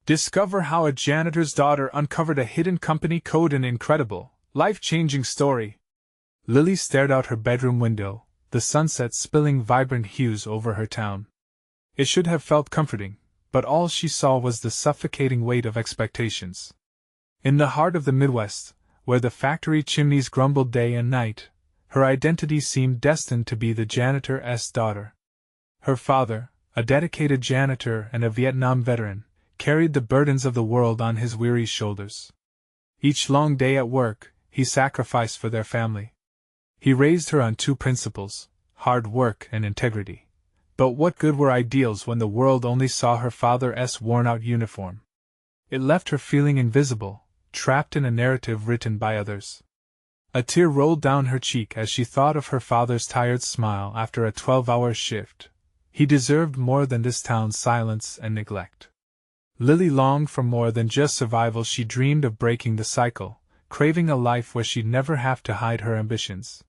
Discover how a janitor's daughter uncovered a hidden company code, an incredible, life-changing story. Lily stared out her bedroom window, the sunset spilling vibrant hues over her town. It should have felt comforting, but all she saw was the suffocating weight of expectations. In the heart of the Midwest, where the factory chimneys grumbled day and night, her identity seemed destined to be the janitor's daughter. Her father, a dedicated janitor and a Vietnam veteran, carried the burdens of the world on his weary shoulders. Each long day at work, he sacrificed for their family. He raised her on two principles: hard work and integrity. But what good were ideals when the world only saw her father's worn-out uniform? It left her feeling invisible, trapped in a narrative written by others. A tear rolled down her cheek as she thought of her father's tired smile after a 12-hour shift. He deserved more than this town's silence and neglect. Lily longed for more than just survival. She dreamed of breaking the cycle, craving a life where she'd never have to hide her ambitions.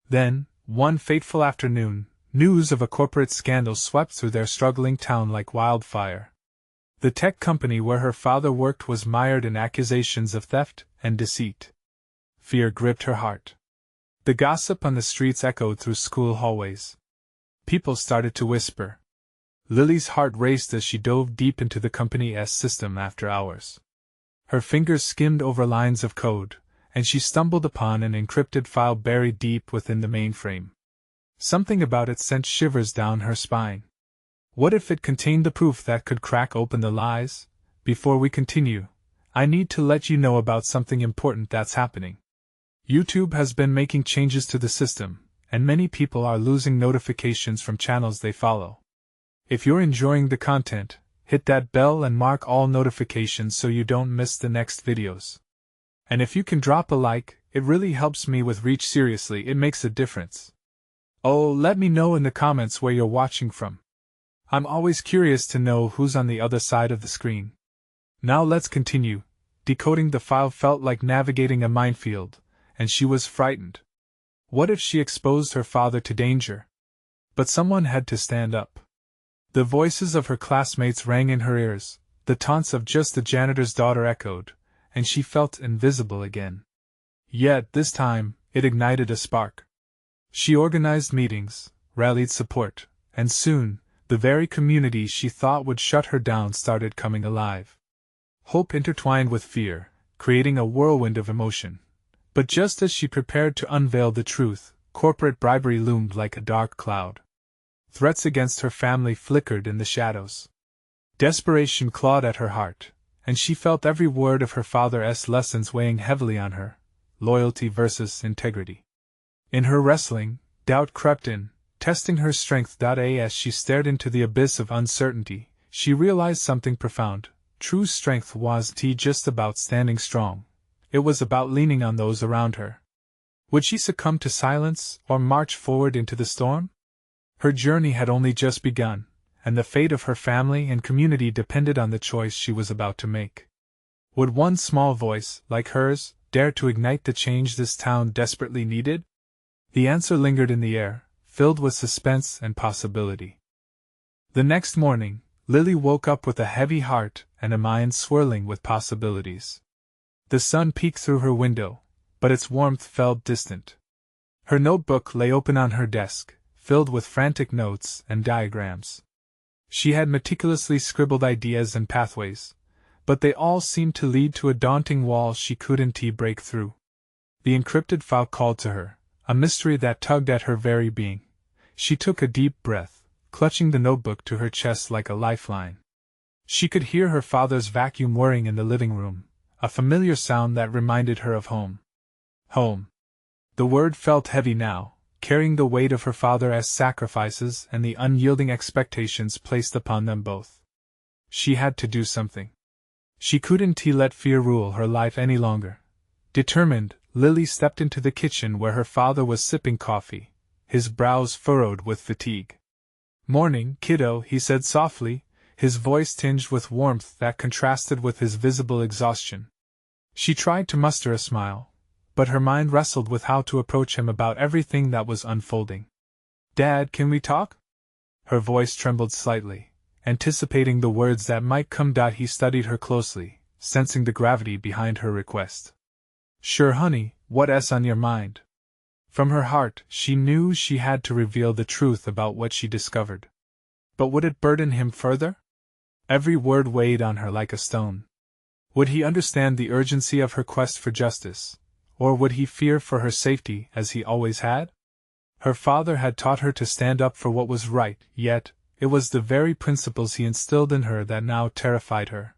Then, one fateful afternoon, news of a corporate scandal swept through their struggling town like wildfire. The tech company where her father worked was mired in accusations of theft and deceit. Fear gripped her heart. The gossip on the streets echoed through school hallways. People started to whisper. Lily's heart raced as she dove deep into the company's system after hours. Her fingers skimmed over lines of code, and she stumbled upon an encrypted file buried deep within the mainframe. Something about it sent shivers down her spine. What if it contained the proof that could crack open the lies? Before we continue, I need to let you know about something important that's happening. YouTube has been making changes to the system, and many people are losing notifications from channels they follow. If you're enjoying the content, hit that bell and mark all notifications so you don't miss the next videos. And if you can drop a like, it really helps me with reach. Seriously, it makes a difference. Oh, let me know in the comments where you're watching from. I'm always curious to know who's on the other side of the screen. Now let's continue. Decoding the file felt like navigating a minefield, and she was frightened. What if she exposed her father to danger? But someone had to stand up. The voices of her classmates rang in her ears, the taunts of just the janitor's daughter echoed, and she felt invisible again. Yet this time, it ignited a spark. She organized meetings, rallied support, and soon, the very community she thought would shut her down started coming alive. Hope intertwined with fear, creating a whirlwind of emotion. But just as she prepared to unveil the truth, corporate bribery loomed like a dark cloud. Threats against her family flickered in the shadows. Desperation clawed at her heart, and she felt every word of her father's lessons weighing heavily on her: loyalty versus integrity. In her wrestling, doubt crept in, testing her strength. As she stared into the abyss of uncertainty, she realized something profound. True strength wasn't just about standing strong. It was about leaning on those around her. Would she succumb to silence or march forward into the storm? Her journey had only just begun, and the fate of her family and community depended on the choice she was about to make. Would one small voice, like hers, dare to ignite the change this town desperately needed? The answer lingered in the air, filled with suspense and possibility. The next morning, Lily woke up with a heavy heart and a mind swirling with possibilities. The sun peeked through her window, but its warmth felt distant. Her notebook lay open on her desk, filled with frantic notes and diagrams. She had meticulously scribbled ideas and pathways, but they all seemed to lead to a daunting wall she couldn't break through. The encrypted file called to her, a mystery that tugged at her very being. She took a deep breath, clutching the notebook to her chest like a lifeline. She could hear her father's vacuum whirring in the living room, a familiar sound that reminded her of home. Home. The word felt heavy now, carrying the weight of her father's sacrifices and the unyielding expectations placed upon them both. She had to do something. She couldn't let fear rule her life any longer. Determined, Lily stepped into the kitchen where her father was sipping coffee, his brows furrowed with fatigue. "Morning, kiddo," he said softly, his voice tinged with warmth that contrasted with his visible exhaustion. She tried to muster a smile, but her mind wrestled with how to approach him about everything that was unfolding. "Dad, can we talk?" Her voice trembled slightly, anticipating the words that might come. He studied her closely, sensing the gravity behind her request. Sure, honey, what's on your mind? From her heart, she knew she had to reveal the truth about what she discovered. But would it burden him further? Every word weighed on her like a stone. Would he understand the urgency of her quest for justice, or would he fear for her safety as he always had? Her father had taught her to stand up for what was right, yet it was the very principles he instilled in her that now terrified her.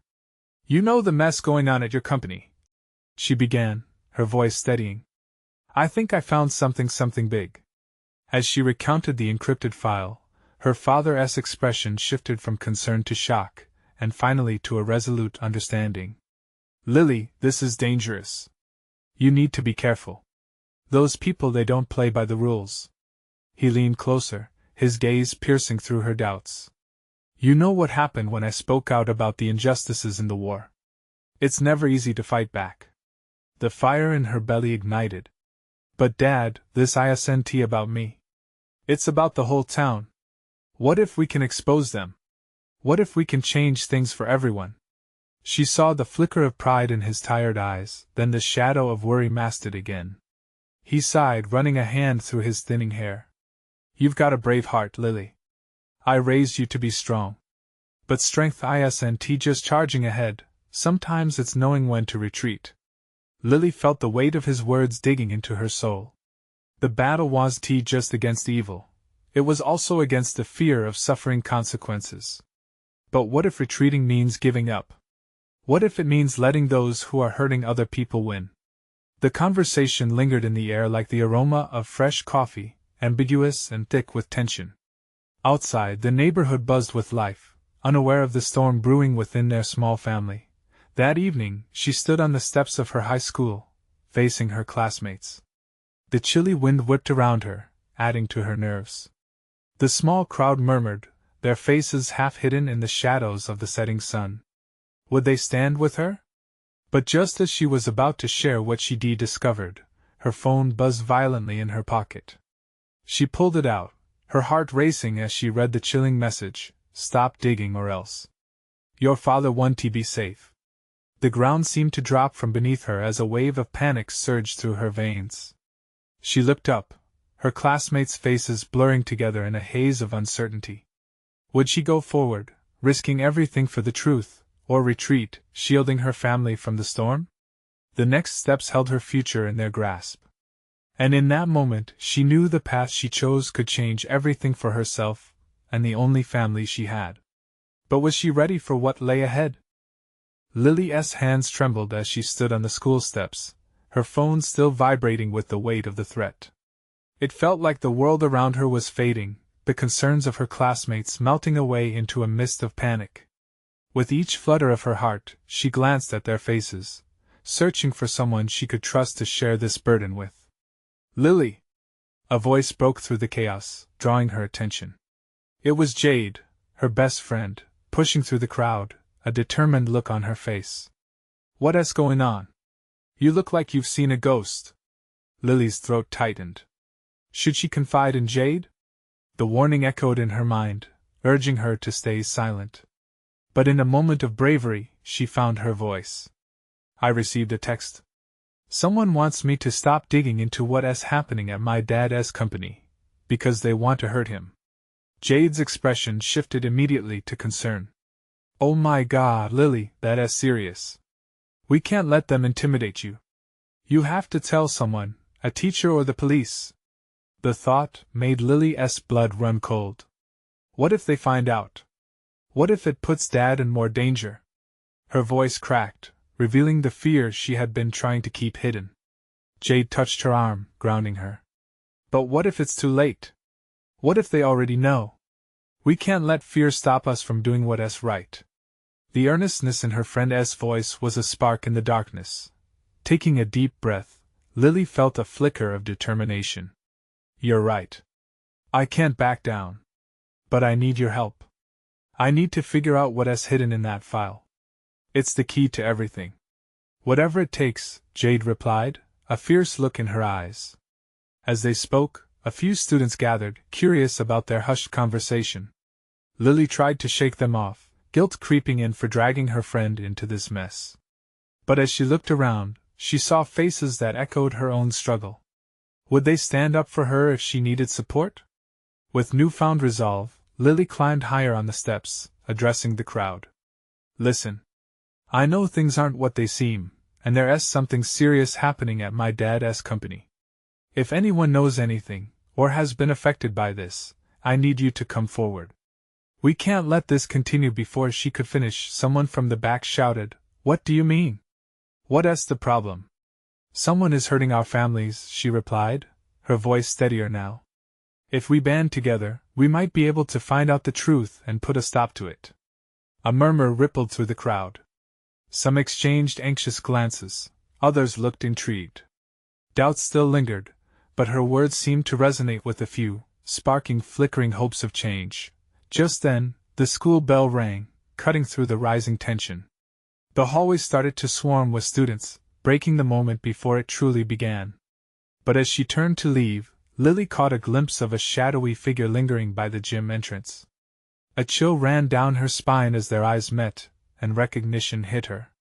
You know the mess going on at your company, she began, her voice steadying. I think I found something big. As she recounted the encrypted file, her father's expression shifted from concern to shock, and finally to a resolute understanding. Lily, this is dangerous. You need to be careful. Those people, they don't play by the rules. He leaned closer, his gaze piercing through her doubts. You know what happened when I spoke out about the injustices in the war. It's never easy to fight back. The fire in her belly ignited. But Dad, this isn't about me. It's about the whole town. What if we can expose them? What if we can change things for everyone? She saw the flicker of pride in his tired eyes, then the shadow of worry masked it again. He sighed, running a hand through his thinning hair. You've got a brave heart, Lily. I raised you to be strong. But strength isn't just charging ahead, sometimes it's knowing when to retreat. Lily felt the weight of his words digging into her soul. The battle wasn't just against evil, it was also against the fear of suffering consequences. But what if retreating means giving up? What if it means letting those who are hurting other people win? The conversation lingered in the air like the aroma of fresh coffee, ambiguous and thick with tension. Outside, the neighborhood buzzed with life, unaware of the storm brewing within their small family. That evening, she stood on the steps of her high school, facing her classmates. The chilly wind whipped around her, adding to her nerves. The small crowd murmured, their faces half hidden in the shadows of the setting sun. Would they stand with her? But just as she was about to share what she discovered, her phone buzzed violently in her pocket. She pulled it out, her heart racing as she read the chilling message, "Stop digging or else. Your father wants to be safe." The ground seemed to drop from beneath her as a wave of panic surged through her veins. She looked up, her classmates' faces blurring together in a haze of uncertainty. Would she go forward, risking everything for the truth, or retreat, shielding her family from the storm? The next steps held her future in their grasp. And in that moment, she knew the path she chose could change everything for herself, and the only family she had. But was she ready for what lay ahead? Lily's hands trembled as she stood on the school steps, her phone still vibrating with the weight of the threat. It felt like the world around her was fading, the concerns of her classmates melting away into a mist of panic. With each flutter of her heart, she glanced at their faces, searching for someone she could trust to share this burden with. Lily! A voice broke through the chaos, drawing her attention. It was Jade, her best friend, pushing through the crowd, a determined look on her face. What's going on? You look like you've seen a ghost. Lily's throat tightened. Should she confide in Jade? The warning echoed in her mind, urging her to stay silent. But in a moment of bravery, she found her voice. I received a text. Someone wants me to stop digging into what's happening at my dad's company, because they want to hurt him. Jade's expression shifted immediately to concern. Oh my God, Lily, that's serious. We can't let them intimidate you. You have to tell someone, a teacher or the police. The thought made Lily's blood run cold. What if they find out? What if it puts Dad in more danger? Her voice cracked, revealing the fear she had been trying to keep hidden. Jade touched her arm, grounding her. But what if it's too late? What if they already know? We can't let fear stop us from doing what's right. The earnestness in her friend's voice was a spark in the darkness. Taking a deep breath, Lily felt a flicker of determination. You're right. I can't back down. But I need your help. I need to figure out what's hidden in that file. It's the key to everything. Whatever it takes, Jade replied, a fierce look in her eyes. As they spoke, a few students gathered, curious about their hushed conversation. Lily tried to shake them off, guilt creeping in for dragging her friend into this mess. But as she looked around, she saw faces that echoed her own struggle. Would they stand up for her if she needed support? With newfound resolve, Lily climbed higher on the steps, addressing the crowd. Listen. I know things aren't what they seem, and there's something serious happening at my dad's company. If anyone knows anything, or has been affected by this, I need you to come forward. We can't let this continue. Before she could finish, someone from the back shouted, What do you mean? What's the problem? Someone is hurting our families, she replied, her voice steadier now. If we band together, we might be able to find out the truth and put a stop to it. A murmur rippled through the crowd. Some exchanged anxious glances, others looked intrigued. Doubt still lingered, but her words seemed to resonate with a few, sparking flickering hopes of change. Just then, the school bell rang, cutting through the rising tension. The hallway started to swarm with students, breaking the moment before it truly began. But as she turned to leave, Lily caught a glimpse of a shadowy figure lingering by the gym entrance. A chill ran down her spine as their eyes met, and recognition hit her.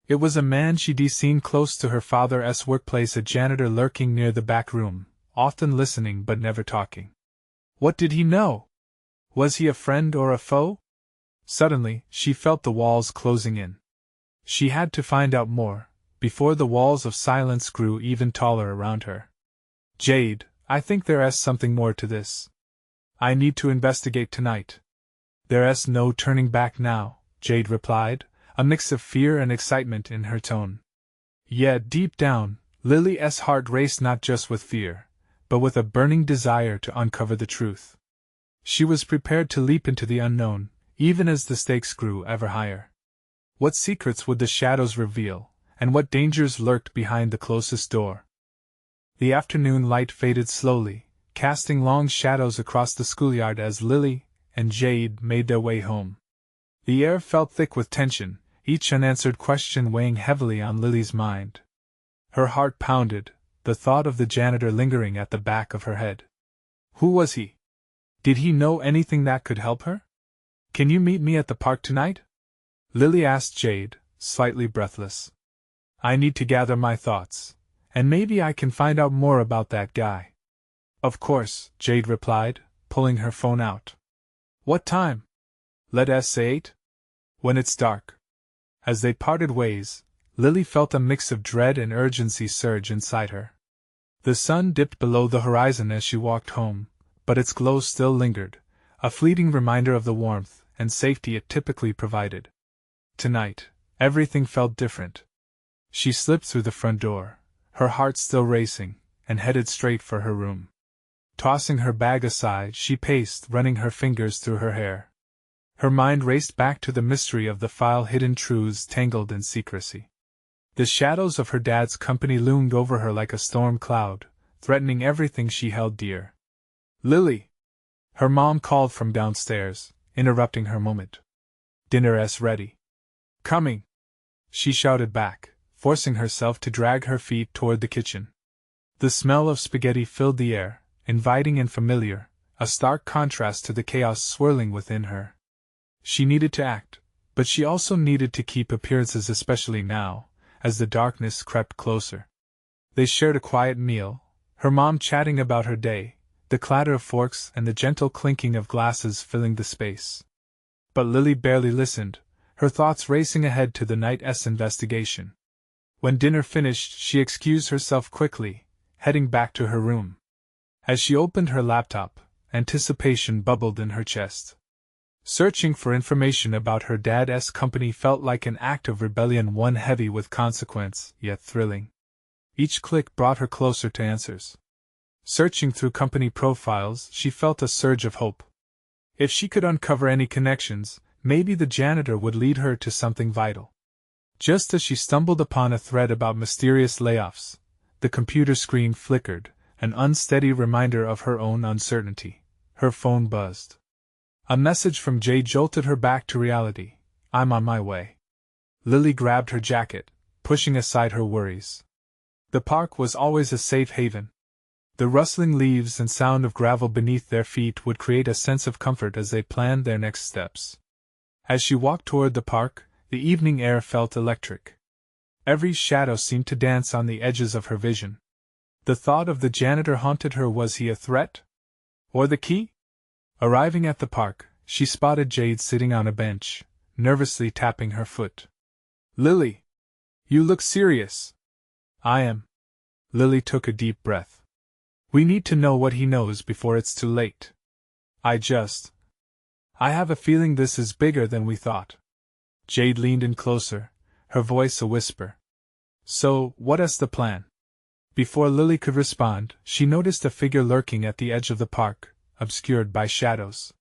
It was a man she'd seen close to her father's workplace, a janitor lurking near the back room, often listening but never talking. What did he know? Was he a friend or a foe? Suddenly, she felt the walls closing in. She had to find out more, before the walls of silence grew even taller around her. Jade, I think there's something more to this. I need to investigate tonight. There's no turning back now, Jade replied, a mix of fear and excitement in her tone. Yet deep down, Lily's heart raced not just with fear, but with a burning desire to uncover the truth. She was prepared to leap into the unknown, even as the stakes grew ever higher. What secrets would the shadows reveal, and what dangers lurked behind the closest door? The afternoon light faded slowly, casting long shadows across the schoolyard as Lily and Jade made their way home. The air felt thick with tension, each unanswered question weighing heavily on Lily's mind. Her heart pounded, the thought of the janitor lingering at the back of her head. Who was he? Did he know anything that could help her? Can you meet me at the park tonight? Lily asked Jade, slightly breathless. I need to gather my thoughts, and maybe I can find out more about that guy. Of course, Jade replied, pulling her phone out. What time? Let's say 8? When it's dark. As they parted ways, Lily felt a mix of dread and urgency surge inside her. The sun dipped below the horizon as she walked home, but its glow still lingered, a fleeting reminder of the warmth and safety it typically provided. Tonight, everything felt different. She slipped through the front door, her heart still racing, and headed straight for her room. Tossing her bag aside, she paced, running her fingers through her hair. Her mind raced back to the mystery of the file, hidden truths tangled in secrecy. The shadows of her dad's company loomed over her like a storm cloud, threatening everything she held dear. Lily! Her mom called from downstairs, interrupting her moment. Dinner's ready. Coming! She shouted back, forcing herself to drag her feet toward the kitchen. The smell of spaghetti filled the air, inviting and familiar, a stark contrast to the chaos swirling within her. She needed to act, but she also needed to keep appearances, especially now, as the darkness crept closer. They shared a quiet meal, her mom chatting about her day, the clatter of forks and the gentle clinking of glasses filling the space. But Lily barely listened, her thoughts racing ahead to the night's investigation. When dinner finished, she excused herself quickly, heading back to her room. As she opened her laptop, anticipation bubbled in her chest. Searching for information about her dad's company felt like an act of rebellion, one heavy with consequence, yet thrilling. Each click brought her closer to answers. Searching through company profiles, she felt a surge of hope. If she could uncover any connections, maybe the janitor would lead her to something vital. Just as she stumbled upon a thread about mysterious layoffs, the computer screen flickered, an unsteady reminder of her own uncertainty. Her phone buzzed. A message from Jay jolted her back to reality. I'm on my way. Lily grabbed her jacket, pushing aside her worries. The park was always a safe haven. The rustling leaves and sound of gravel beneath their feet would create a sense of comfort as they planned their next steps. As she walked toward the park, the evening air felt electric. Every shadow seemed to dance on the edges of her vision. The thought of the janitor haunted her. Was he a threat? Or the key? Arriving at the park, she spotted Jade sitting on a bench, nervously tapping her foot. "Lily! You look serious." "I am." Lily took a deep breath. "We need to know what he knows before it's too late. I have a feeling this is bigger than we thought." Jade leaned in closer, her voice a whisper. "So, what is the plan?" Before Lily could respond, she noticed a figure lurking at the edge of the park, obscured by shadows.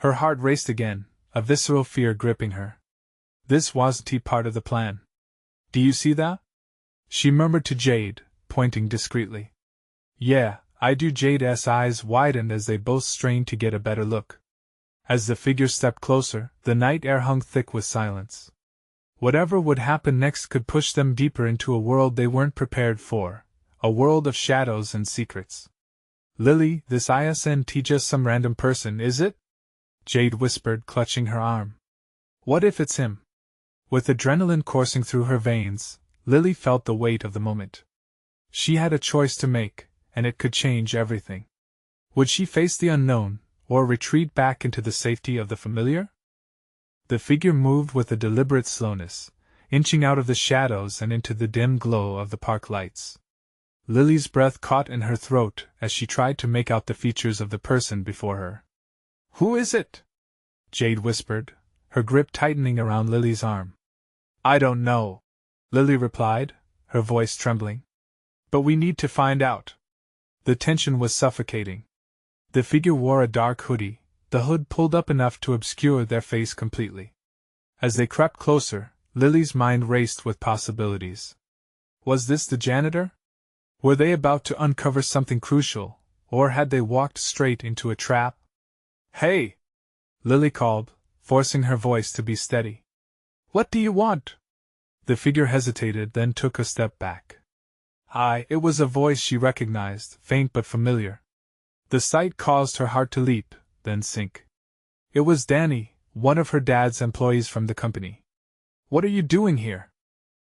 Her heart raced again, a visceral fear gripping her. This wasn't part of the plan. "Do you see that?" she murmured to Jade, pointing discreetly. "Yeah, I do." Jade's eyes widened as they both strained to get a better look. As the figure stepped closer, the night air hung thick with silence. Whatever would happen next could push them deeper into a world they weren't prepared for, a world of shadows and secrets. "Lily, this isn't just some random person, is it?" Jade whispered, clutching her arm. "What if it's him?" With adrenaline coursing through her veins, Lily felt the weight of the moment. She had a choice to make, and it could change everything. Would she face the unknown, or retreat back into the safety of the familiar? The figure moved with a deliberate slowness, inching out of the shadows and into the dim glow of the park lights. Lily's breath caught in her throat as she tried to make out the features of the person before her. "Who is it?" Jade whispered, her grip tightening around Lily's arm. "I don't know," Lily replied, her voice trembling. "But we need to find out." The tension was suffocating. The figure wore a dark hoodie, the hood pulled up enough to obscure their face completely. As they crept closer, Lily's mind raced with possibilities. Was this the janitor? Were they about to uncover something crucial, or had they walked straight into a trap? "Hey!" Lily called, forcing her voice to be steady. "What do you want?" The figure hesitated, then took a step back. It was a voice she recognized, faint but familiar. The sight caused her heart to leap, then sink. It was Danny, one of her dad's employees from the company. "What are you doing here?"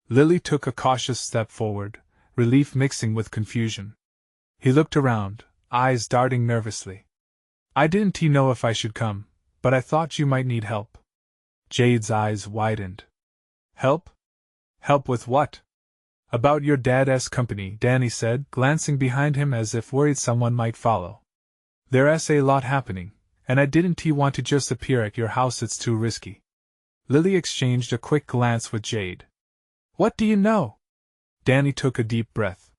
Lily took a cautious step forward, relief mixing with confusion. He looked around, eyes darting nervously. "I didn't know if I should come, but I thought you might need help." Jade's eyes widened. "Help? Help with what?" "About your dad's company," Danny said, glancing behind him as if worried someone might follow. "There's a lot happening, and I didn't want to just appear at your house. It's too risky." Lily exchanged a quick glance with Jade. "What do you know?" Danny took a deep breath.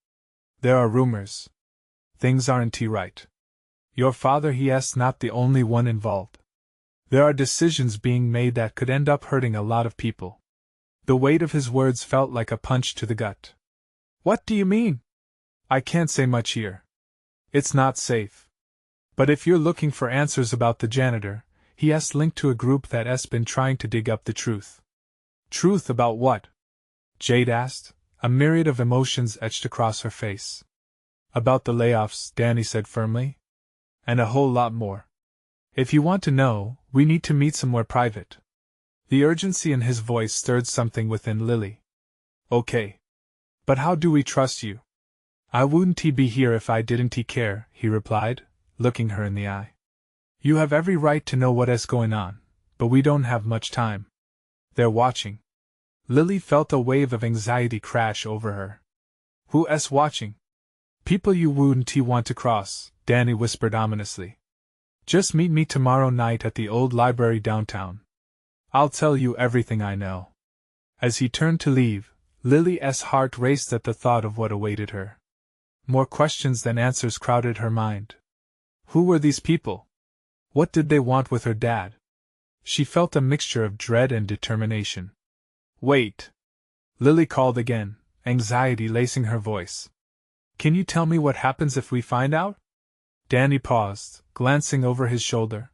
"There are rumors. Things aren't right. Your father, he's not the only one involved. There are decisions being made that could end up hurting a lot of people." The weight of his words felt like a punch to the gut. "What do you mean?" "I can't say much here. It's not safe. But if you're looking for answers about the janitor, he's linked to a group that's been trying to dig up the truth." "Truth about what?" Jade asked, a myriad of emotions etched across her face. "About the layoffs," Danny said firmly. "And a whole lot more. If you want to know, we need to meet somewhere private." The urgency in his voice stirred something within Lily. "Okay. But how do we trust you?" "I wouldn't be here if I didn't care," he replied, looking her in the eye. "You have every right to know what's going on, but we don't have much time. They're watching." Lily felt a wave of anxiety crash over her. "Who's watching?" "People you wouldn't want to cross," Danny whispered ominously. "Just meet me tomorrow night at the old library downtown. I'll tell you everything I know." As he turned to leave, Lily's heart raced at the thought of what awaited her. More questions than answers crowded her mind. Who were these people? What did they want with her dad? She felt a mixture of dread and determination. "Wait!" Lily called again, anxiety lacing her voice. "Can you tell me what happens if we find out?" Danny paused, glancing over his shoulder.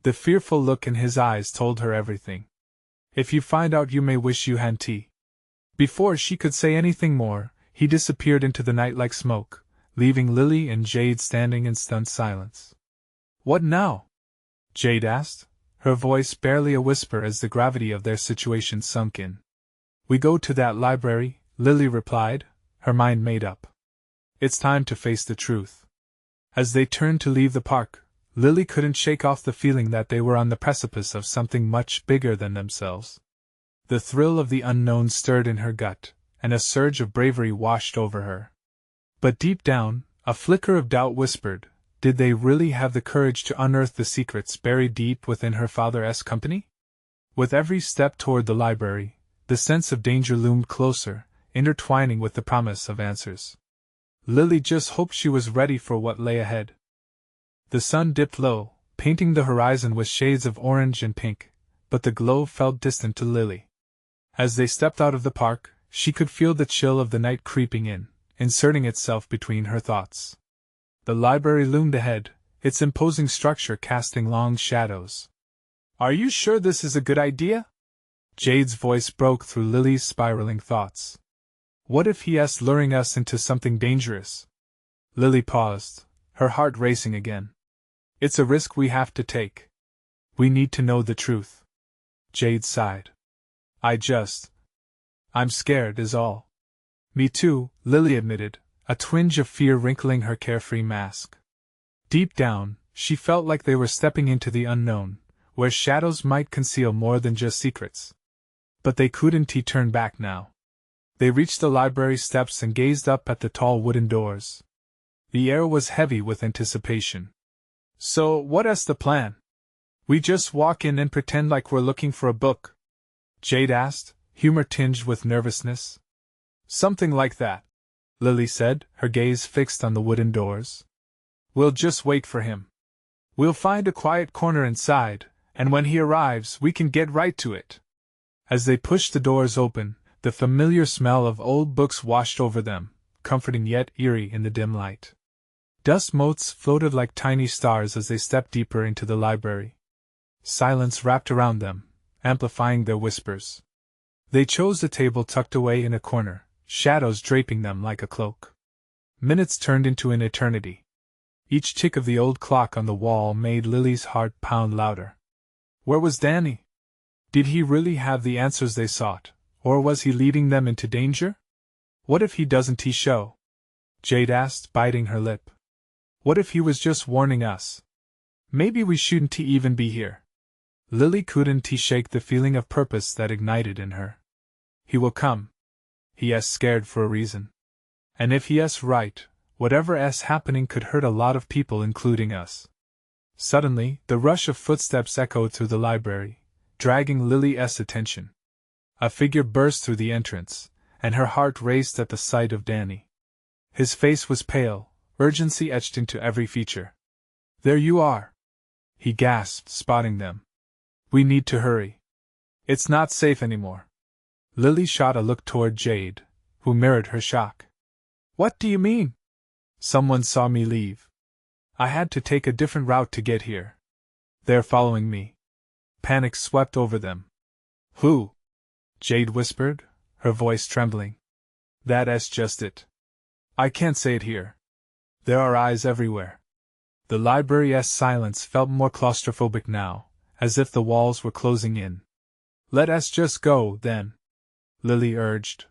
The fearful look in his eyes told her everything. "If you find out, you may wish you hadn't." Before she could say anything more, he disappeared into the night like smoke, leaving Lily and Jade standing in stunned silence. "What now?" Jade asked, her voice barely a whisper as the gravity of their situation sunk in. "We go to that library," Lily replied, her mind made up. "It's time to face the truth." As they turned to leave the park, Lily couldn't shake off the feeling that they were on the precipice of something much bigger than themselves. The thrill of the unknown stirred in her gut, and a surge of bravery washed over her. But deep down, a flicker of doubt whispered, did they really have the courage to unearth the secrets buried deep within her father's company? With every step toward the library, the sense of danger loomed closer, intertwining with the promise of answers. Lily just hoped she was ready for what lay ahead. The sun dipped low, painting the horizon with shades of orange and pink, but the glow felt distant to Lily. As they stepped out of the park, she could feel the chill of the night creeping in, inserting itself between her thoughts. The library loomed ahead, its imposing structure casting long shadows. "Are you sure this is a good idea?" Jade's voice broke through Lily's spiraling thoughts. "What if he's luring us into something dangerous?" Lily paused, her heart racing again. "It's a risk we have to take. We need to know the truth." Jade sighed. I'm scared is all." "Me too," Lily admitted, a twinge of fear wrinkling her carefree mask. Deep down, she felt like they were stepping into the unknown, where shadows might conceal more than just secrets. But they couldn't turn back now. They reached the library steps and gazed up at the tall wooden doors. The air was heavy with anticipation. "So, what's the plan? We just walk in and pretend like we're looking for a book?" Jade asked, humor tinged with nervousness. "Something like that," Lily said, her gaze fixed on the wooden doors. "We'll just wait for him. We'll find a quiet corner inside, and when he arrives we can get right to it." As they pushed the doors open, the familiar smell of old books washed over them, comforting yet eerie in the dim light. Dust motes floated like tiny stars as they stepped deeper into the library. Silence wrapped around them, amplifying their whispers. They chose a table tucked away in a corner, shadows draping them like a cloak. Minutes turned into an eternity. Each tick of the old clock on the wall made Lily's heart pound louder. Where was Danny? Did he really have the answers they sought, or was he leading them into danger? "What if he doesn't show?" Jade asked, biting her lip. "What if he was just warning us? Maybe we shouldn't even be here." Lily couldn't shake the feeling of purpose that ignited in her. He will come. He's scared for a reason. And if he's right, whatever's happening could hurt a lot of people, including us. Suddenly, the rush of footsteps echoed through the library, dragging Lily's attention. A figure burst through the entrance, and her heart raced at the sight of Danny. His face was pale, urgency etched into every feature. "There you are!" he gasped, spotting them. "We need to hurry. It's not safe anymore." Lily shot a look toward Jade, who mirrored her shock. "What do you mean?" "Someone saw me leave. I had to take a different route to get here. They're following me." Panic swept over them. "Who?" Jade whispered, her voice trembling. "That's just it. I can't say it here. There are eyes everywhere." The library's silence felt more claustrophobic now, as if the walls were closing in. "Let us just go, then," Lily urged.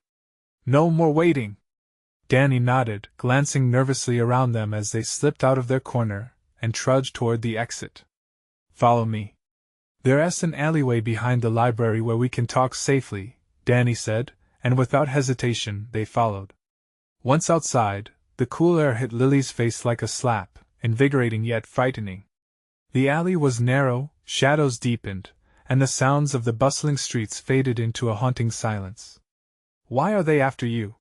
"No more waiting." Danny nodded, glancing nervously around them as they slipped out of their corner and trudged toward the exit. "Follow me. There's an alleyway behind the library where we can talk safely," Danny said, and without hesitation they followed. Once outside, the cool air hit Lily's face like a slap, invigorating yet frightening. The alley was narrow, shadows deepened, and the sounds of the bustling streets faded into a haunting silence. "Why are they after you?"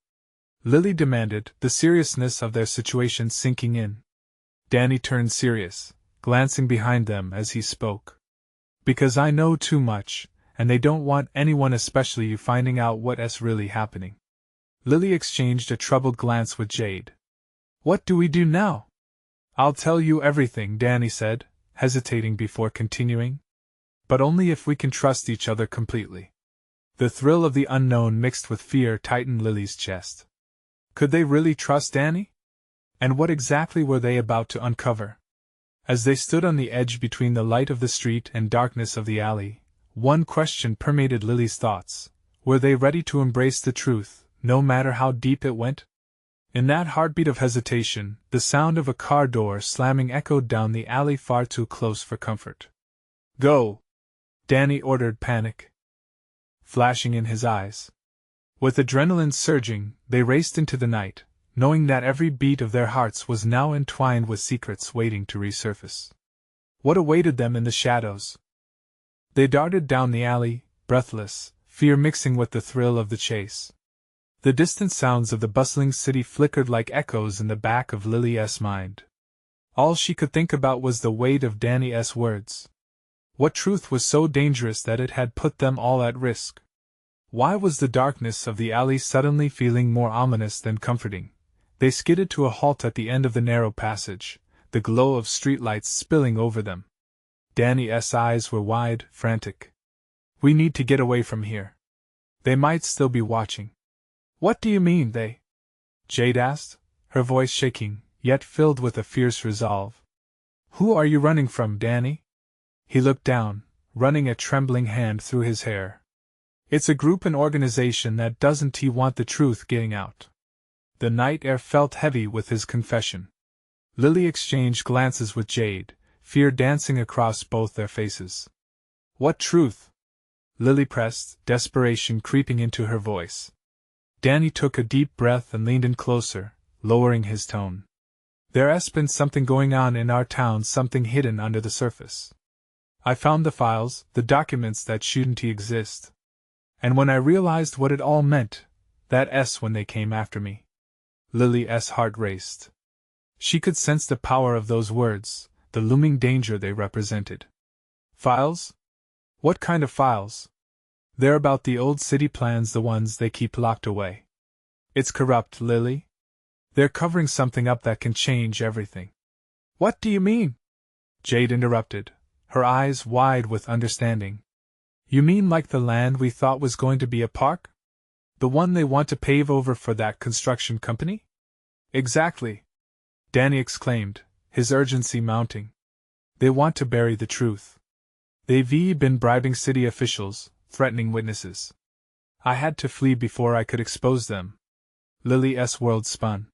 Lily demanded, the seriousness of their situation sinking in. Danny turned serious, glancing behind them as he spoke. "Because I know too much, and they don't want anyone, especially you, finding out what's really happening." Lily exchanged a troubled glance with Jade. "What do we do now?" "I'll tell you everything," Danny said, hesitating before continuing. "But only if we can trust each other completely." The thrill of the unknown mixed with fear tightened Lily's chest. Could they really trust Danny? And what exactly were they about to uncover? As they stood on the edge between the light of the street and darkness of the alley, one question permeated Lily's thoughts. Were they ready to embrace the truth, no matter how deep it went? In that heartbeat of hesitation, the sound of a car door slamming echoed down the alley far too close for comfort. "Go!" Danny ordered, panic flashing in his eyes. With adrenaline surging, they raced into the night, knowing that every beat of their hearts was now entwined with secrets waiting to resurface. What awaited them in the shadows? They darted down the alley, breathless, fear mixing with the thrill of the chase. The distant sounds of the bustling city flickered like echoes in the back of Lily's mind. All she could think about was the weight of Danny's words. What truth was so dangerous that it had put them all at risk? Why was the darkness of the alley suddenly feeling more ominous than comforting? They skidded to a halt at the end of the narrow passage, the glow of streetlights spilling over them. Danny's eyes were wide, frantic. "We need to get away from here. They might still be watching." "What do you mean, they?" Jade asked, her voice shaking, yet filled with a fierce resolve. "Who are you running from, Danny?" He looked down, running a trembling hand through his hair. "It's a group and organization that doesn't want the truth getting out." The night air felt heavy with his confession. Lily exchanged glances with Jade, fear dancing across both their faces. "What truth?" Lily pressed, desperation creeping into her voice. Danny took a deep breath and leaned in closer, lowering his tone. "There's been something going on in our town, something hidden under the surface. I found the files, the documents that shouldn't exist. And when I realized what it all meant, that's when they came after me." Lily's heart raced. She could sense the power of those words, the looming danger they represented. "Files? What kind of files?" "They're about the old city plans, the ones they keep locked away." "It's corrupt, Lily. They're covering something up that can change everything." "What do you mean?" Jade interrupted, her eyes wide with understanding. "You mean like the land we thought was going to be a park? The one they want to pave over for that construction company?" "Exactly," Danny exclaimed, his urgency mounting. "They want to bury the truth. They've been bribing city officials, threatening witnesses. I had to flee before I could expose them." Lily's world spun.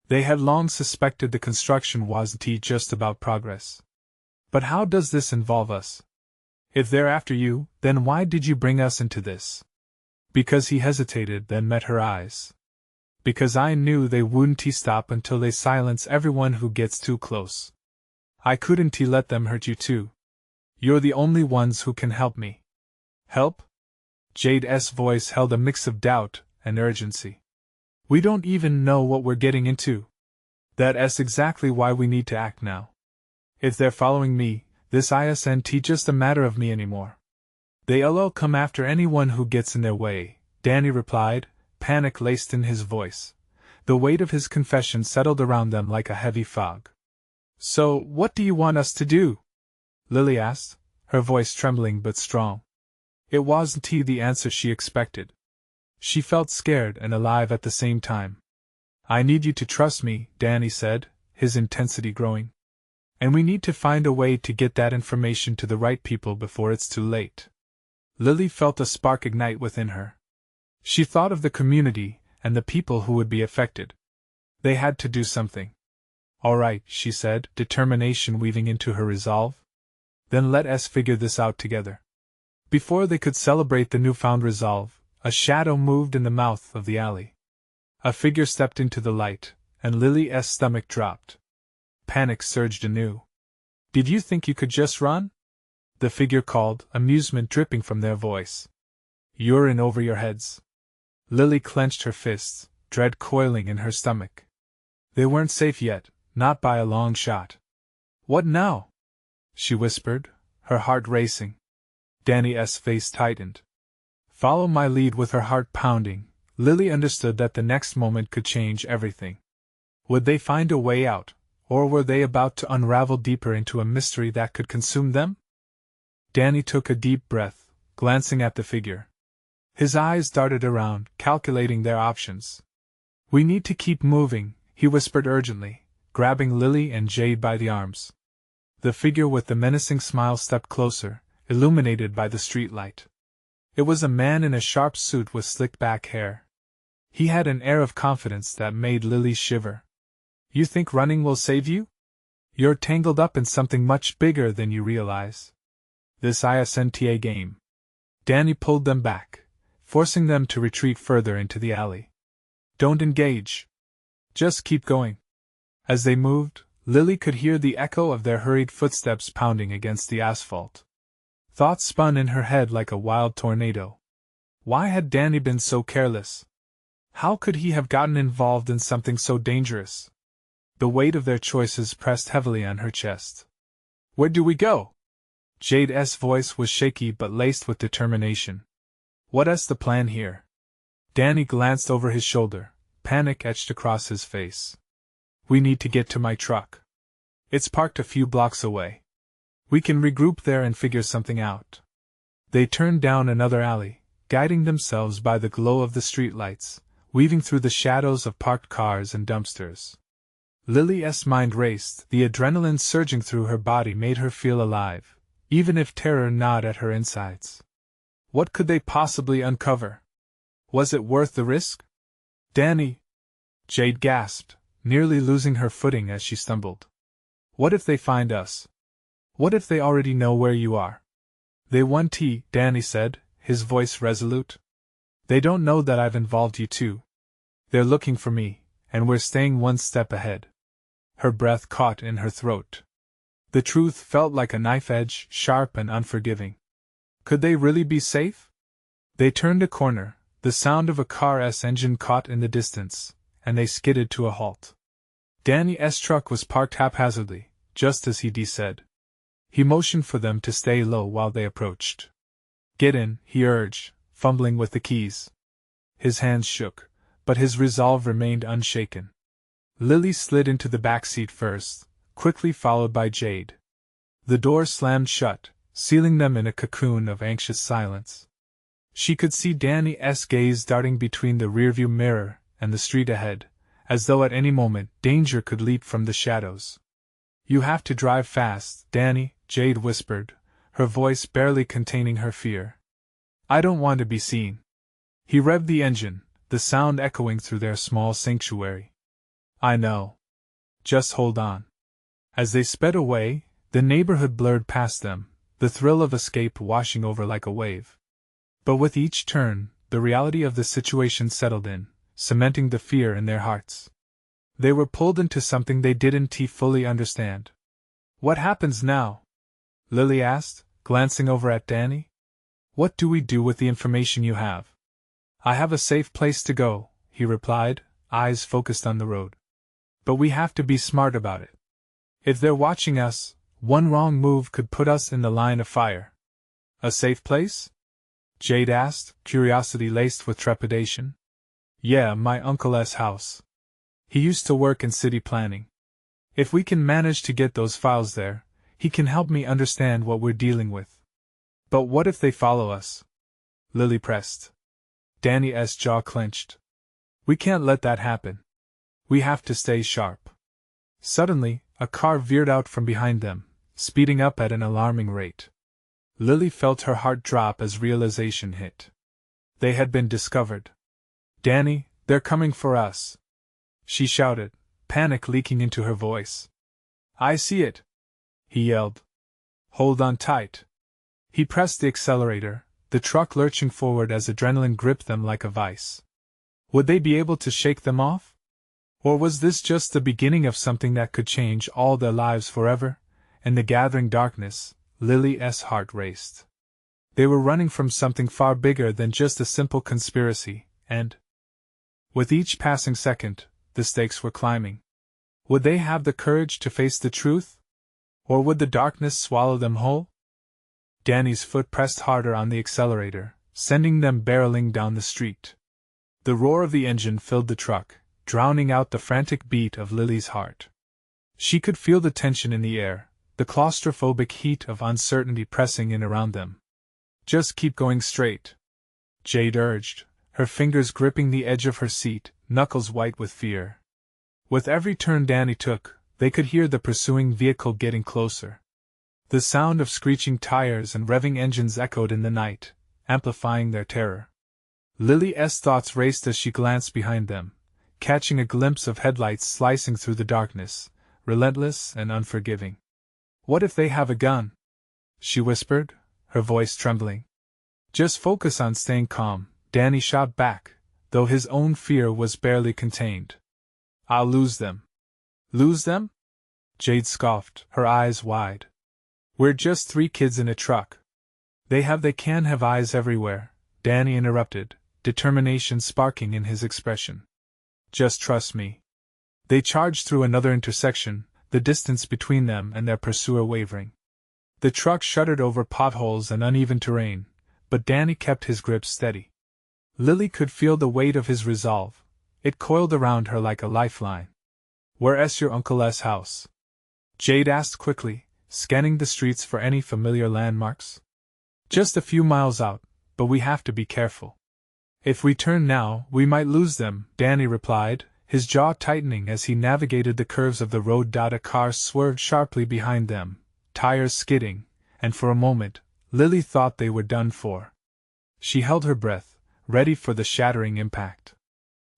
They had long suspected the construction wasn't just about progress. "But how does this involve us? If they're after you, then why did you bring us into this?" "Because," he hesitated, then met her eyes. "Because I knew they wouldn't stop until they silence everyone who gets too close. I couldn't let them hurt you too. You're the only ones who can help me." "Help?" Jade's voice held a mix of doubt and urgency. "We don't even know what we're getting into. That's exactly why we need to act now. If they're following me, this isn't just a matter of me anymore. They'll come after anyone who gets in their way," Danny replied, panic laced in his voice. The weight of his confession settled around them like a heavy fog. "So, what do you want us to do?" Lily asked, her voice trembling but strong. It wasn't the answer she expected. She felt scared and alive at the same time. "I need you to trust me," Danny said, his intensity growing. "And we need to find a way to get that information to the right people before it's too late." Lily felt a spark ignite within her. She thought of the community and the people who would be affected. They had to do something. "All right," she said, determination weaving into her resolve. "Then let us figure this out together." Before they could celebrate the newfound resolve, a shadow moved in the mouth of the alley. A figure stepped into the light, and Lily's stomach dropped. Panic surged anew. "Did you think you could just run?" the figure called, amusement dripping from their voice. "You're in over your heads." Lily clenched her fists, dread coiling in her stomach. They weren't safe yet, not by a long shot. "What now?" she whispered, her heart racing. Danny's face tightened. Follow my lead. With her heart pounding, Lily understood that the next moment could change everything. Would they find a way out, or were they about to unravel deeper into a mystery that could consume them? Danny took a deep breath, glancing at the figure. His eyes darted around, calculating their options. "We need to keep moving," he whispered urgently, grabbing Lily and Jade by the arms. The figure with the menacing smile stepped closer, illuminated by the streetlight. It was a man in a sharp suit with slicked back hair. He had an air of confidence that made Lily shiver. "You think running will save you? You're tangled up in something much bigger than you realize. This isn't a game." Danny pulled them back, forcing them to retreat further into the alley. "Don't engage. Just keep going." As they moved, Lily could hear the echo of their hurried footsteps pounding against the asphalt. Thoughts spun in her head like a wild tornado. Why had Danny been so careless? How could he have gotten involved in something so dangerous? The weight of their choices pressed heavily on her chest. "Where do we go?" Jade's voice was shaky but laced with determination. "What's the plan here?" Danny glanced over his shoulder, panic etched across his face. "We need to get to my truck. It's parked a few blocks away. We can regroup there and figure something out." They turned down another alley, guiding themselves by the glow of the streetlights, weaving through the shadows of parked cars and dumpsters. Lily's mind raced, the adrenaline surging through her body made her feel alive, even if terror gnawed at her insides. What could they possibly uncover? Was it worth the risk? "Danny!" Jade gasped, nearly losing her footing as she stumbled. "What if they find us? What if they already know where you are?" "They won't," Danny said, his voice resolute. "They don't know that I've involved you too. They're looking for me, and we're staying one step ahead." Her breath caught in her throat. The truth felt like a knife edge, sharp and unforgiving. Could they really be safe? They turned a corner, the sound of a car's engine caught in the distance, and they skidded to a halt. Danny's truck was parked haphazardly, just as he said. He motioned for them to stay low while they approached. "Get in," he urged, fumbling with the keys. His hands shook, but his resolve remained unshaken. Lily slid into the back seat first, quickly followed by Jade. The door slammed shut, sealing them in a cocoon of anxious silence. She could see Danny's gaze darting between the rearview mirror and the street ahead, as though at any moment danger could leap from the shadows. "You have to drive fast, Danny," Jade whispered, her voice barely containing her fear. "I don't want to be seen." He revved the engine, the sound echoing through their small sanctuary. "I know. Just hold on." As they sped away, the neighborhood blurred past them, the thrill of escape washing over like a wave. But with each turn, the reality of the situation settled in, cementing the fear in their hearts. They were pulled into something they didn't fully understand. "What happens now?" Lily asked, glancing over at Danny. "What do we do with the information you have?" "I have a safe place to go," he replied, eyes focused on the road. "But we have to be smart about it. If they're watching us, one wrong move could put us in the line of fire." "A safe place?" Jade asked, curiosity laced with trepidation. "Yeah, my uncle's house. He used to work in city planning. If we can manage to get those files there, he can help me understand what we're dealing with." "But what if they follow us?" Lily pressed. Danny's jaw clenched. "We can't let that happen. We have to stay sharp." Suddenly, a car veered out from behind them, speeding up at an alarming rate. Lily felt her heart drop as realization hit. They had been discovered. "Danny, they're coming for us!" she shouted, panic leaking into her voice. "I see it!" he yelled. "Hold on tight." He pressed the accelerator, the truck lurching forward as adrenaline gripped them like a vice. Would they be able to shake them off? Or was this just the beginning of something that could change all their lives forever? In the gathering darkness, Lily's heart raced. They were running from something far bigger than just a simple conspiracy, and with each passing second, the stakes were climbing. Would they have the courage to face the truth? Or would the darkness swallow them whole? Danny's foot pressed harder on the accelerator, sending them barreling down the street. The roar of the engine filled the truck, drowning out the frantic beat of Lily's heart. She could feel the tension in the air, the claustrophobic heat of uncertainty pressing in around them. "Just keep going straight," Jade urged, her fingers gripping the edge of her seat, knuckles white with fear. With every turn Danny took, They could hear the pursuing vehicle getting closer. The sound of screeching tires and revving engines echoed in the night, amplifying their terror. Lily's thoughts raced as she glanced behind them, catching a glimpse of headlights slicing through the darkness, relentless and unforgiving. "What if they have a gun?" she whispered, her voice trembling. "Just focus on staying calm," Danny shot back, though his own fear was barely contained. "I'll lose them." "Lose them?" Jade scoffed, her eyes wide. "We're just 3 kids in a truck." They can have eyes everywhere," Danny interrupted, determination sparking in his expression. "Just trust me." They charged through another intersection, the distance between them and their pursuer wavering. The truck shuddered over potholes and uneven terrain, but Danny kept his grip steady. Lily could feel the weight of his resolve. It coiled around her like a lifeline. "Where's your uncle's house?" Jade asked quickly, scanning the streets for any familiar landmarks. "Just a few miles out, but we have to be careful. If we turn now, we might lose them," Danny replied, his jaw tightening as he navigated the curves of the road. A car swerved sharply behind them, tires skidding, and for a moment, Lily thought they were done for. She held her breath, ready for the shattering impact.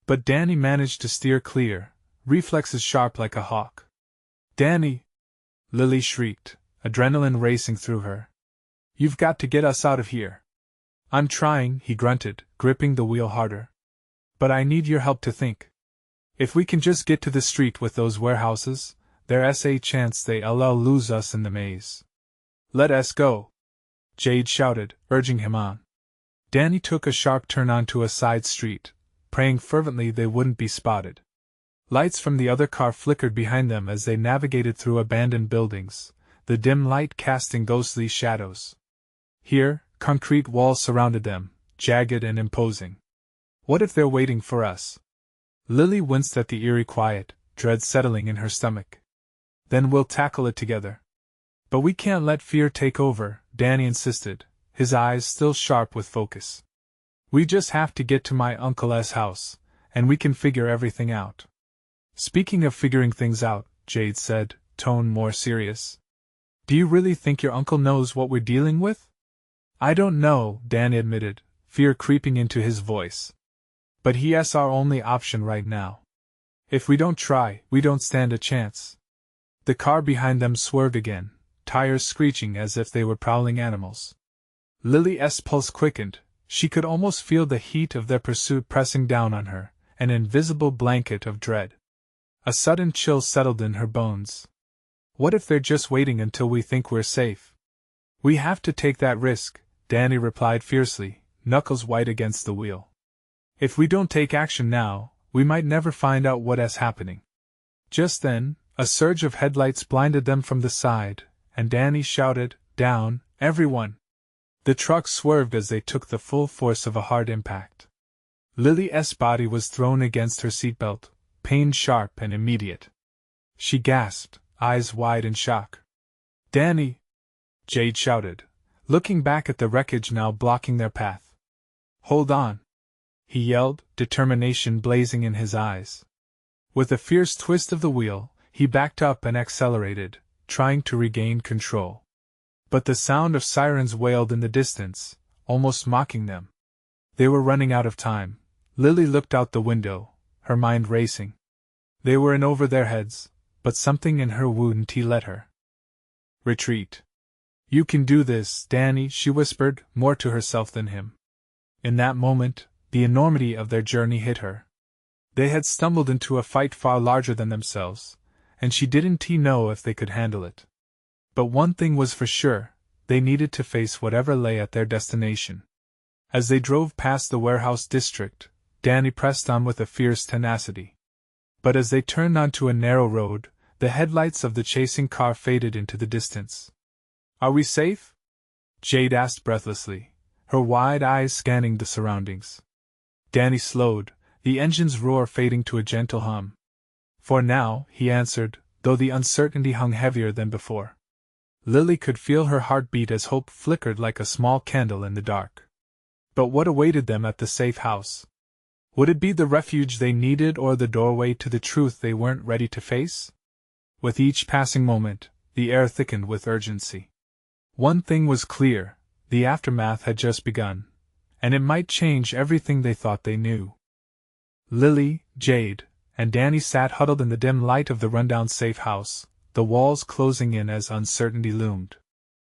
But Danny managed to steer clear, reflexes sharp like a hawk. "Danny!" Lily shrieked, adrenaline racing through her. "You've got to get us out of here." "I'm trying," he grunted, gripping the wheel harder. "But I need your help to think. If we can just get to the street with those warehouses, there's a chance they'll lose us in the maze." "Let us go!" Jade shouted, urging him on. Danny took a sharp turn onto a side street, praying fervently they wouldn't be spotted. Lights from the other car flickered behind them as they navigated through abandoned buildings, the dim light casting ghostly shadows. Here, concrete walls surrounded them, jagged and imposing. "What if they're waiting for us?" Lily winced at the eerie quiet, dread settling in her stomach. "Then we'll tackle it together." "But we can't let fear take over," Danny insisted, his eyes still sharp with focus. "We just have to get to my uncle's house, and we can figure everything out." "Speaking of figuring things out," Jade said, tone more serious, "do you really think your uncle knows what we're dealing with?" "I don't know," Danny admitted, fear creeping into his voice. "But he's our only option right now. If we don't try, we don't stand a chance." The car behind them swerved again, tires screeching as if they were prowling animals. Lily's pulse quickened, she could almost feel the heat of their pursuit pressing down on her, an invisible blanket of dread. A sudden chill settled in her bones. "What if they're just waiting until we think we're safe?" "We have to take that risk," Danny replied fiercely, knuckles white against the wheel. "If we don't take action now, we might never find out what's happening." Just then, a surge of headlights blinded them from the side, and Danny shouted, "Down, everyone!" The truck swerved as they took the full force of a hard impact. Lily's body was thrown against her seatbelt, pain sharp and immediate. She gasped, eyes wide in shock. "Danny!" Jade shouted, looking back at the wreckage now blocking their path. "Hold on!" he yelled, determination blazing in his eyes. With a fierce twist of the wheel, he backed up and accelerated, trying to regain control. But the sound of sirens wailed in the distance, almost mocking them. They were running out of time. Lily looked out the window, her mind racing. They were in over their heads, but something in her wouldn't let her. "Retreat. You can do this, Danny," she whispered, more to herself than him. In that moment, the enormity of their journey hit her. They had stumbled into a fight far larger than themselves, and she didn't know if they could handle it. But one thing was for sure, they needed to face whatever lay at their destination. As they drove past the warehouse district, Danny pressed on with a fierce tenacity. But as they turned onto a narrow road, the headlights of the chasing car faded into the distance. "Are we safe?" Jade asked breathlessly, her wide eyes scanning the surroundings. Danny slowed, the engine's roar fading to a gentle hum. "For now," he answered, though the uncertainty hung heavier than before. Lily could feel her heart beat as hope flickered like a small candle in the dark. But what awaited them at the safe house? Would it be the refuge they needed or the doorway to the truth they weren't ready to face? With each passing moment, the air thickened with urgency. One thing was clear: the aftermath had just begun, and it might change everything they thought they knew. Lily, Jade, and Danny sat huddled in the dim light of the rundown safe house, the walls closing in as uncertainty loomed.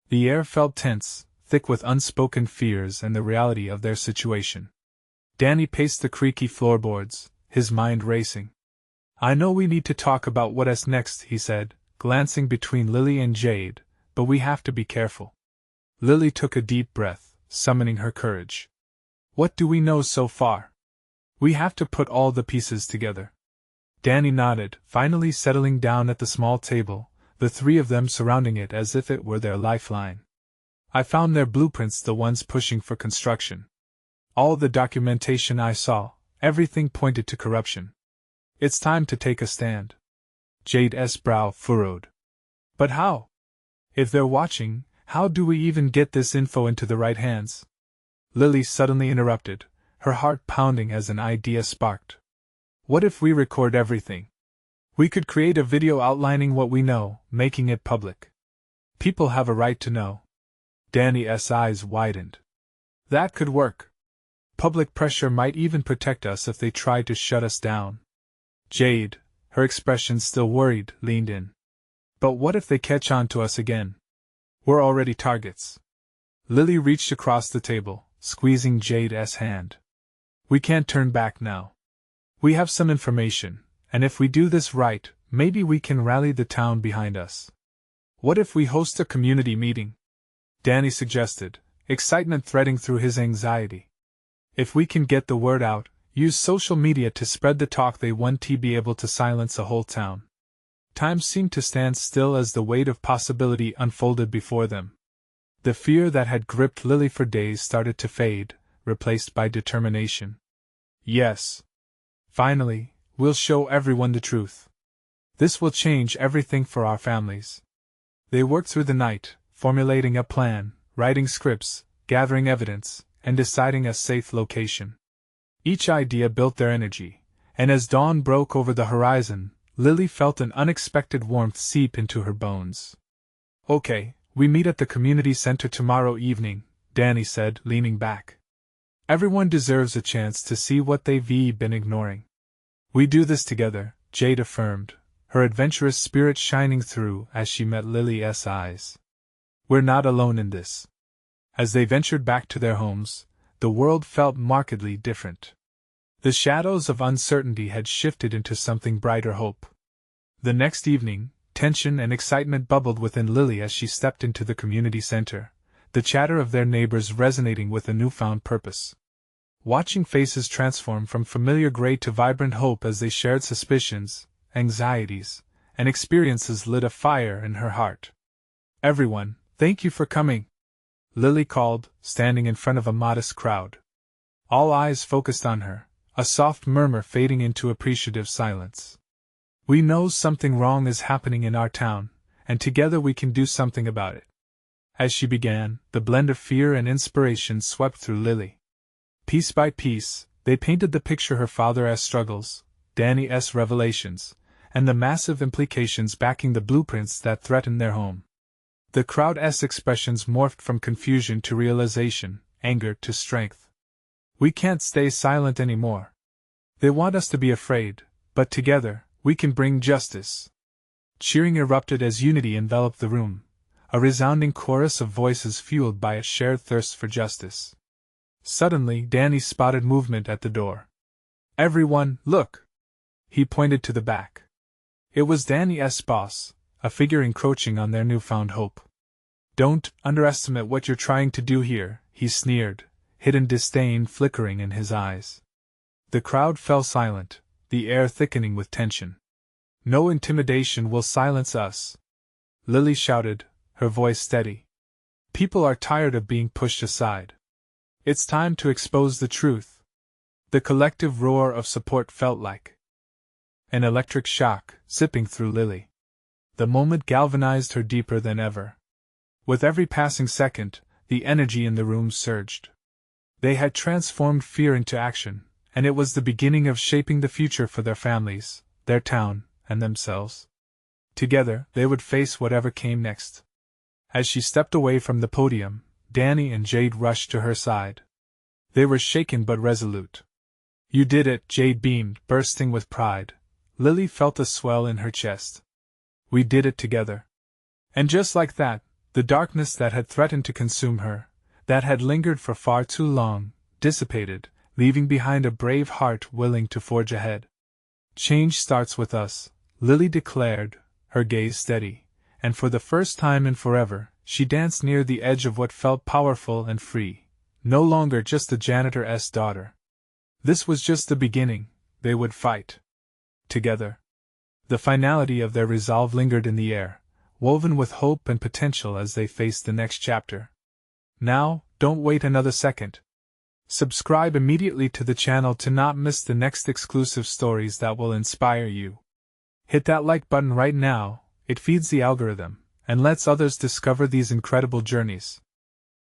The air felt tense, thick with unspoken fears and the reality of their situation. Danny paced the creaky floorboards, his mind racing. "I know we need to talk about what's next," he said, glancing between Lily and Jade, "but we have to be careful." Lily took a deep breath, summoning her courage. "What do we know so far? We have to put all the pieces together." Danny nodded, finally settling down at the small table, the three of them surrounding it as if it were their lifeline. "I found their blueprints, the ones pushing for construction. All the documentation I saw, everything pointed to corruption. It's time to take a stand." Jade's brow furrowed. "But how? If they're watching, how do we even get this info into the right hands?" Lily suddenly interrupted, her heart pounding as an idea sparked. "What if we record everything? We could create a video outlining what we know, making it public. People have a right to know." Danny's eyes widened. "That could work. Public pressure might even protect us if they tried to shut us down." Jade, her expression still worried, leaned in. "But what if they catch on to us again? We're already targets." Lily reached across the table, squeezing Jade's hand. "We can't turn back now. We have some information, and if we do this right, maybe we can rally the town behind us." "What if we host a community meeting?" Danny suggested, excitement threading through his anxiety. "If we can get the word out, use social media to spread the talk, they won't be able to silence a whole town." Time seemed to stand still as the weight of possibility unfolded before them. The fear that had gripped Lily for days started to fade, replaced by determination. "Yes. Finally, we'll show everyone the truth. This will change everything for our families." They worked through the night, formulating a plan, writing scripts, gathering evidence, and deciding a safe location. Each idea built their energy, and as dawn broke over the horizon, Lily felt an unexpected warmth seep into her bones. "Okay, we meet at the community center tomorrow evening," Danny said, leaning back. "Everyone deserves a chance to see what they've been ignoring." "We do this together," Jade affirmed, her adventurous spirit shining through as she met Lily's eyes. "We're not alone in this." As they ventured back to their homes, the world felt markedly different. The shadows of uncertainty had shifted into something brighter: hope. The next evening, tension and excitement bubbled within Lily as she stepped into the community center, the chatter of their neighbors resonating with a newfound purpose. Watching faces transform from familiar gray to vibrant hope as they shared suspicions, anxieties, and experiences lit a fire in her heart. "Everyone, thank you for coming," Lily called, standing in front of a modest crowd. All eyes focused on her, a soft murmur fading into appreciative silence. "We know something wrong is happening in our town, and together we can do something about it." As she began, the blend of fear and inspiration swept through Lily. Piece by piece, they painted the picture: her father's struggles, Danny's revelations, and the massive implications backing the blueprints that threatened their home. The crowd's expressions morphed from confusion to realization, anger to strength. "We can't stay silent anymore. They want us to be afraid, but together, we can bring justice." Cheering erupted as unity enveloped the room, a resounding chorus of voices fueled by a shared thirst for justice. Suddenly, Danny spotted movement at the door. "Everyone, look!" He pointed to the back. It was Danny's boss, a figure encroaching on their newfound hope. "Don't underestimate what you're trying to do here," he sneered, hidden disdain flickering in his eyes. The crowd fell silent, the air thickening with tension. "No intimidation will silence us," Lily shouted, her voice steady. "People are tired of being pushed aside. It's time to expose the truth." The collective roar of support felt like an electric shock, zipping through Lily. The moment galvanized her deeper than ever. With every passing second, the energy in the room surged. They had transformed fear into action, and it was the beginning of shaping the future for their families, their town, and themselves. Together, they would face whatever came next. As she stepped away from the podium, Danny and Jade rushed to her side. They were shaken but resolute. You did it, Jade beamed, bursting with pride. Lily felt a swell in her chest. We did it together. And just like that, the darkness that had threatened to consume her, that had lingered for far too long, dissipated, leaving behind a brave heart willing to forge ahead. Change starts with us, Lily declared, her gaze steady, and for the first time in forever, she danced near the edge of what felt powerful and free, no longer just the janitor's daughter. This was just the beginning. They would fight. Together. The finality of their resolve lingered in the air, woven with hope and potential as they faced the next chapter. Now, don't wait another second. Subscribe immediately to the channel to not miss the next exclusive stories that will inspire you. Hit that like button right now, it feeds the algorithm, and lets others discover these incredible journeys.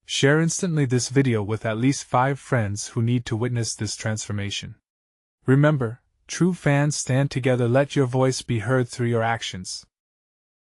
Share instantly this video with at least 5 friends who need to witness this transformation. Remember, true fans stand together. Let your voice be heard through your actions.